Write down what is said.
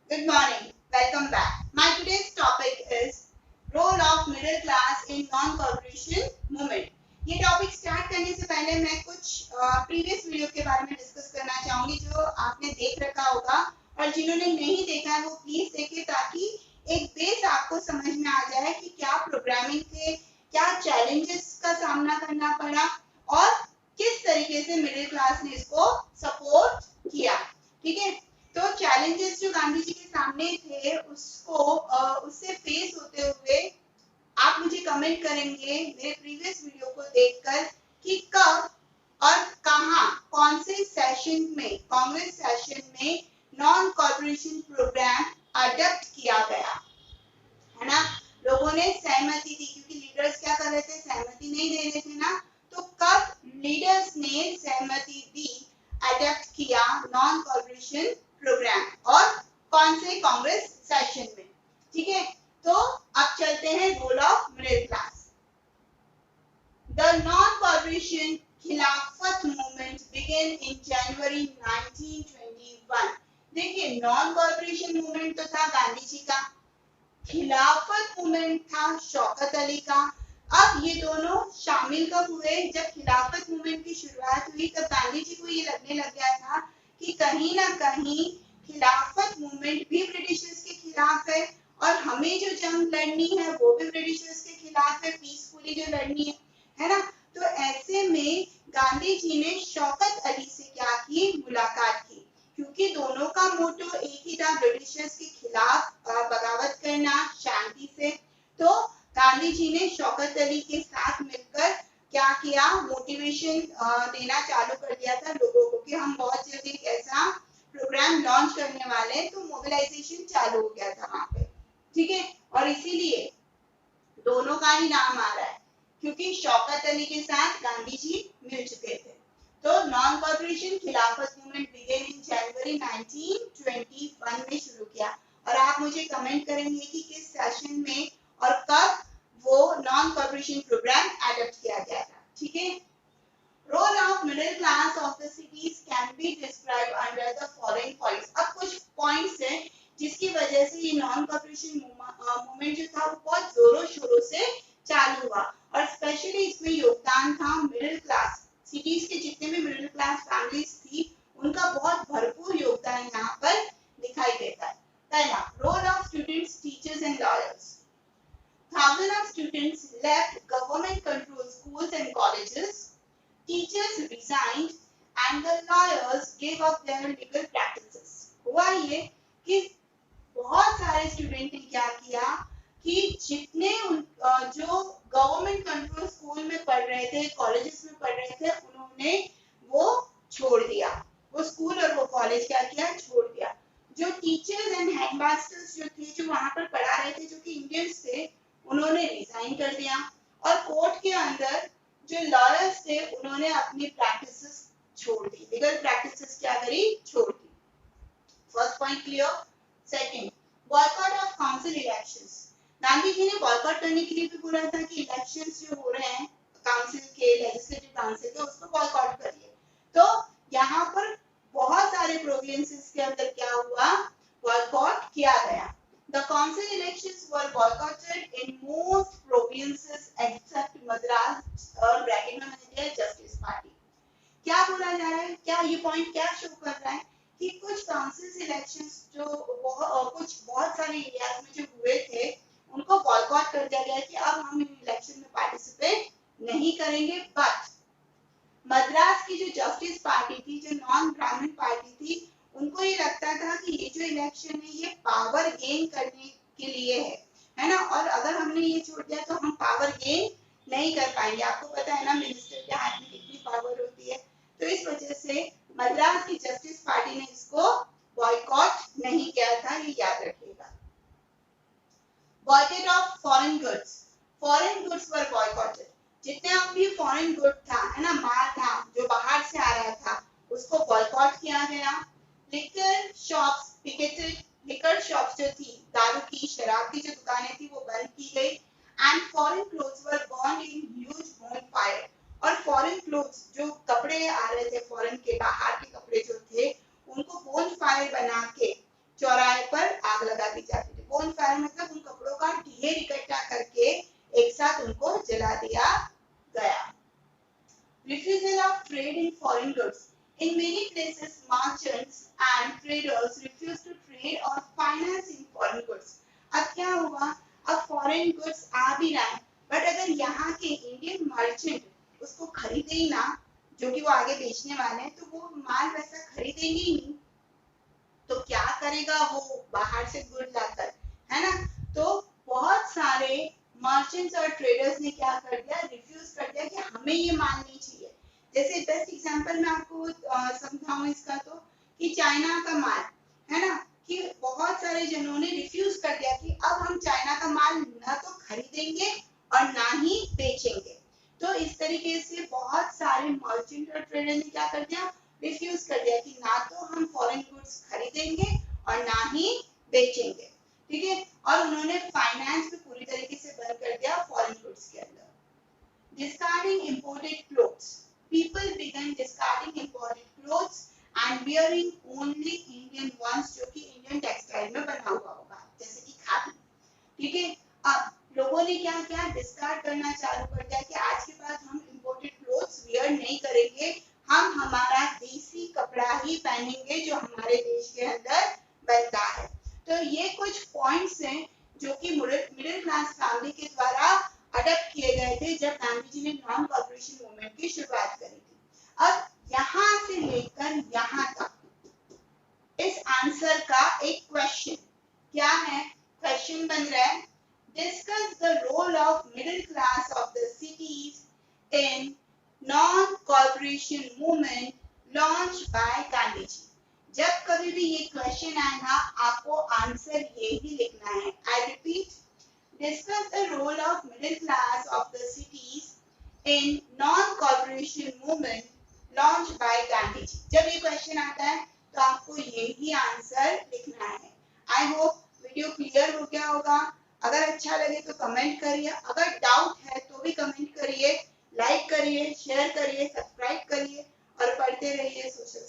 Good morning. Welcome back. My today's topic is role of middle class in non-cooperation movement. ये topic start करने से पहले मैं कुछ प्रीवियस वीडियो के बारे में डिस्कस करना चाहूंगी जो आपने देख रखा होगा और जिन्होंने नहीं देखा है वो प्लीज देखें ताकि एक बेस आपको समझ में आ जाए कि क्या प्रोग्रामिंग के क्या चैलेंजेस का सामना करना पड़ा और किस तरीके से मिडिल क्लास ने इसको सपोर्ट किया। ठीक है, तो चैलेंजेस जो गांधी जी के सामने थे उससे फेस होते हुए आप मुझे कमेंट करेंगे मेरे प्रीवियस वीडियो को देखकर कि कब और कहां कौन से सेशन में कांग्रेस सेशन में नॉन कॉर्पोरेशन प्रोग्राम अडॉप्ट किया गया है ना। लोगों ने सहमति दी क्योंकि लीडर्स क्या कर रहे थे, सहमति नहीं दे रहे थे ना। तो कब लीडर्स ने सहमति दी, अडॉप्ट किया नॉन कॉर्पोरेशन प्रोग्राम और कौन से कांग्रेस सेशन में। ठीक है, तो अब चलते हैं role of middle class. The non corporation Khilafat movement began in January 1921। देखिए, नॉन कॉर्पोरेशन मूवमेंट तो था गांधी जी का, खिलाफत मूवमेंट था शौकत अली का। अब ये दोनों शामिल कब हुए, जब खिलाफत मूवमेंट की शुरुआत हुई तब गांधी जी को ये लगने लग गया था कि कहीं ना कहीं खिलाफत मूवमेंट भी ब्रिटिशर्स के खिलाफ है और हमें जो जंग लड़नी है वो भी ब्रिटिशर्स के खिलाफ है, पीसफुली जो लड़नी है ना। तो ऐसे में गांधी जी ने शौकत अली से क्या की, मुलाकात की, क्योंकि दोनों का मोटो एक ही था, ब्रिटिशर्स के खिलाफ बगावत करना शांति से। तो गांधी जी ने शौकत अली के साथ मिलकर क्या किया, मोटिवेशन देना चालू कर दिया था लोगों को कि हम बहुत जल्दी एक ऐसा प्रोग्राम लॉन्च करने वाले हैं। तो मोबिलाइजेशन चालू हो गया था वहां पे। ठीक है, और इसीलिए दोनों का ही नाम आ रहा है क्योंकि शौकत अली के साथ गांधी जी मिल चुके थे। तो non corporation Khilafat movement began in January 1921 में शुरू किया। और आप मुझे कमेंट करेंगे कि किस सेशन में और कब वो नॉन कॉर्पोरेशन प्रोग्राम अडॉप्ट किया गया था। ठीक है, role of middle class of the cities can be describe under the following points. अब कुछ पॉइंट्स हैं जिसकी वजह से ये नॉन कॉर्पोरेशन मूवमेंट जो था वो बहुत जोरों शोरों से चालू हुआ और स्पेशली इसमें योगदान था मिडिल क्लास सिटीज के जितने भी मिडिल क्लास फैमिलीज थी उनका बहुत भरपूर योगदान यहाँ पर दिखाई देता है। पहला, role of students, teachers and lawyers. Thousands of students left government-controlled schools and colleges. Teachers resigned, and the lawyers gave up their legal practices. हुआ ये कि बहुत सारे स्टूडेंट ने क्या किया कि जितने जो गवर्नमेंट कंट्रोल स्कूल में पढ़ रहे थे, कॉलेजेस में पढ़ रहे थे, उन्होंने वो छोड़ दिया, वो स्कूल और वो कॉलेज क्या किया, छोड़ दिया। जो टीचर्स एंड हेडमास्टर्स जो थे, जो वहां पर पढ़ा रहे थे, जो कि इंडियंस थे, उन्होंने रिजाइन कर दिया। और कोर्ट के अंदर जो लॉयर्स थे उन्होंने अपनी प्रैक्टिसेस छोड़ दी, लीगल प्रैक्टिसेस क्या करी, छोड़ दी। First point clear. Second, boycott of council elections. Gandhi ji ने बॉयकॉट करने के लिए भी बोला था कि इलेक्शंस जो हो रहे हैं काउंसिल के, लेजिस्लेटिव काउंसिल के, उसको बॉयकॉट करिए। तो यहाँ पर बहुत सारे प्रोविंसेस के अंदर क्या हुआ, बॉयकॉट किया गया। The council elections were boycotted in most provinces except Madras और ब्रैकेट में मैंने दिया Justice Party। क्या बोला जा रहा है, क्या ये पॉइंट क्या शो कर रहा है कि कुछ काउंसिल इलेक्शंस जो कुछ बहुत सारे एरियाज में जो हुए थे उनको बॉयकॉट कर दिया गया कि अब हम इन इलेक्शन में पार्टिसिपेट नहीं करेंगे। बट मद्रास की जो जस्टिस पार्टी थी, जो नॉन ब्राह्मण पार्टी थी, उनको ये लगता था कि ये जो इलेक्शन है ये पावर गेन करने के लिए है ना। और अगर हमने ये छोड़ दिया तो हम पावर गेन नहीं कर पाएंगे। आपको पता है ना मिनिस्टर के हाथ में कितनी पावर होती है। तो इस वजह से मद्रास की जस्टिस पार्टी ने इसको बॉयकॉट नहीं किया था, ये याद रखिएगा। Boycott of foreign goods. Foreign goods were boycotted. जितना भी फॉरेन गुड था, है ना, माल था जो बाहर से आ रहा था, उसको बॉयकॉट किया गया। Liquor shops picketed. Liquor shops जो थी, दारू की, शराब की जो दुकानें थी, वो बंद की गई। And foreign clothes were burned in huge bonfire. और फॉरेन क्लोथ्स जो कपड़े आ रहे थे, फॉरेन के बाहर के कपड़े जो थे, उनको बोनफायर बना के चौराहे पर trade in foreign goods. In many places, merchants and traders refuse to trade or finance in foreign goods. अब क्या हुआ, अब foreign goods आ भी रहा है, बट अगर यहाँ के इंडियन मर्चेंट उसको खरीदे ही ना, जो कि वो आगे बेचने वाले हैं, तो वो माल वैसा खरीदेंगे ही नहीं, तो क्या करेगा वो बाहर से गुड लाकर, है ना। तो बहुत सारे मर्चेंट्स और ट्रेडर्स ने क्या कर दिया, रिफ्यूज कर दिया कि हमें ये माल नहीं चाहिए। जैसे बेस्ट एग्जांपल मैं आपको समझाऊं इसका, तो कि चाइना का माल, है ना, कि बहुत सारे जनों ने रिफ्यूज कर दिया कि अब हम चाइना का माल ना तो खरीदेंगे और ना ही बेचेंगे। तो इस तरीके से बहुत सारे मर्चेंट और ट्रेडर ने क्या कर दिया, रिफ्यूज कर दिया कि ना तो हम फॉरेन गुड्स खरीदेंगे और ना ही बेचेंगे, ठीक है। और उन्होंने फाइनेंस भी पूरी तरीके से बंद कर दिया फॉरेन गुड्स के अंदर। Discarding imported clothes. People began discarding imported clothes and wearing only Indian ones, जो कि इंडियन टेक्सटाइल में बना हुआ होगा, जैसे कि खादी, ठीक है। अब लोगों ने क्या किया, डिस्कार्ड करना चालू कर दिया कि आज के बाद हम इंपोर्टेड क्लोथ्स वेयर नहीं करेंगे, हम हमारा देसी कपड़ा ही पहनेंगे जो हमारे देश के अंदर बनता है। तो ये कुछ पॉइंट्स हैं जो कि मिडिल क्लास फैमिली के द्वारा अडॉप्ट किए गए थे जब गांधी जी ने नॉन कॉर्पोरेशन मूवमेंट की शुरुआत करी थी। अब यहाँ से लेकर यहाँ तक इस आंसर का एक क्वेश्चन क्या है, क्वेश्चन बन रहा है, discuss the role of middle class of the cities in non-corporation movement launched by Gandhi ji. जब कभी भी ये क्वेश्चन आएगा आपको आंसर यही लिखना है। I repeat, discuss the role of middle class of the cities in non-corporation movement launched by Gandhi ji. जब ये क्वेश्चन आता है तो आपको यही आंसर लिखना है। आई होप वीडियो क्लियर हो गया होगा। अगर अच्छा लगे तो कमेंट करिए, अगर डाउट है तो भी कमेंट करिए, लाइक करिए, शेयर करिए, सब्सक्राइब करिए और पढ़ते रहिए सोशल